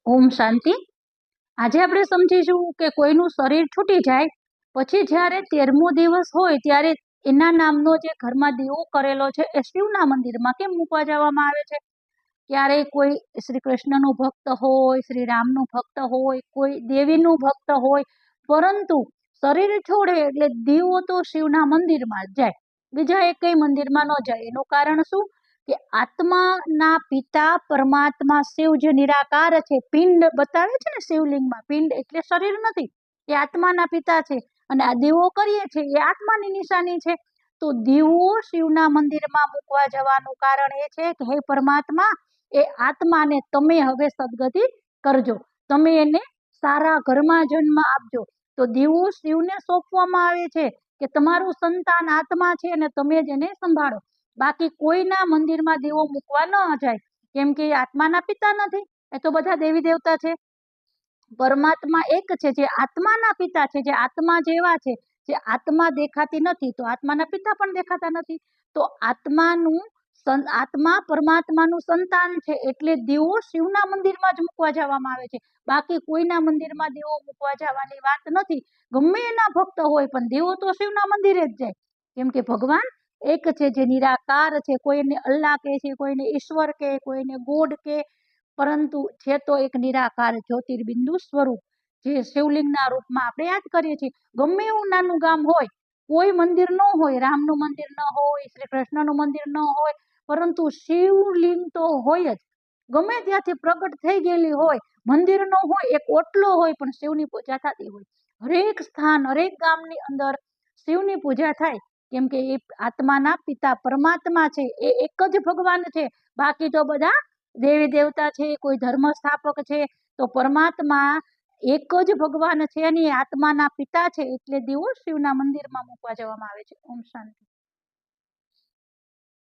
ઓમ શાંતિ। આજે આપણે સમજીશું કે કોઈનું શરીર છૂટી જાય પછી જ્યારે 13મો દિવસ હોય ત્યારે એના નામનો જે ઘરમાં દીવો કરેલો છે એ શિવના મંદિરમાં કેમ મૂકવા જવામાં આવે છે? ક્યારેય કોઈ શ્રી કૃષ્ણનું ભક્ત હોય, શ્રી રામનું ભક્ત હોય, કોઈ દેવીનું ભક્ત હોય, પરંતુ શરીર છોડે એટલે દીવો તો શિવના મંદિરમાં જ જાય, બીજા એકેય મંદિરમાં ન જાય। એનું કારણ શું કે આત્માના પિતા પરમાત્મા શિવ જે નિરાકાર છે, પિંડ બતાવે છે ને શિવલિંગમાં, પિંડ એટલે શરીર નથી, એ આત્માના પિતા છે। અને આ દીવો કરીએ છીએ એ આત્માની નિશાની છે। તો દીવો શિવના મંદિરમાં મૂકવા જવાનું કારણ એ છે કે હે પરમાત્મા, એ આત્માને તમે હવે સદગતિ કરજો, તમે એને સારા ઘરમાં જન્મ આપજો। તો દીવો શિવને સોંપવામાં આવે છે કે તમારું સંતાન આત્મા છે અને તમે જ એને સંભાળો, બાકી કોઈના મંદિરમાં દીવો મૂકવા ન જાય, કેમ કે એ આત્માના પિતા નથી, એ તો બધા દેવી દેવતા છે। પરમાત્મા એક છે, જે આત્માના પિતા છે, જે આત્મા જેવા છે, જે આત્મા દેખાતી નથી તો આત્માના પિતા પણ દેખાતા નથી। તો આત્મા પરમાત્માનું સંતાન છે એટલે દીવો શિવના મંદિરમાં જ મૂકવા જવામાં આવે છે, બાકી કોઈના મંદિરમાં દીવો મૂકવા જવાની વાત નથી। ગમે એના ભક્ત હોય પણ દીવો તો શિવના મંદિરે જ જાય, કેમ કે ભગવાન એક છે, જે નિરાકાર છે। કોઈને અલ્લાહ કહે છે, કોઈને ઈશ્વર કહે, કોઈને ગોડ કહે, પરંતુ છે તો એક નિરાકાર જ્યોતિર્બિંદુ સ્વરૂપ, જે શિવલિંગના રૂપમાં આપણે યાદ કરીએ છીએ। ગમે એવું નાનું ગામ હોય, કોઈ મંદિર ન હોય, રામનું મંદિર ન હોય, શ્રી કૃષ્ણનું મંદિર ન હોય, પરંતુ શિવલિંગ તો હોય જ, ગમે ત્યાંથી પ્રગટ થઈ ગયેલી હોય, મંદિર ન હોય, એક ઓટલો હોય પણ શિવની પૂજા થતી હોય। હરેક સ્થાન, હરેક ગામની અંદર શિવની પૂજા થાય, કેમ કે એ આત્માના પિતા પરમાત્મા છે, એ એક જ ભગવાન છે, બાકી તો બધા દેવી દેવતા છે, કોઈ ધર્મ સ્થાપક છે, તો પરમાત્મા એક જ ભગવાન છે અને આત્માના પિતા છે, એટલે દીવો શિવના મંદિરમાં મૂકવા જવામાં આવે છે। ઓમ શાંતિ।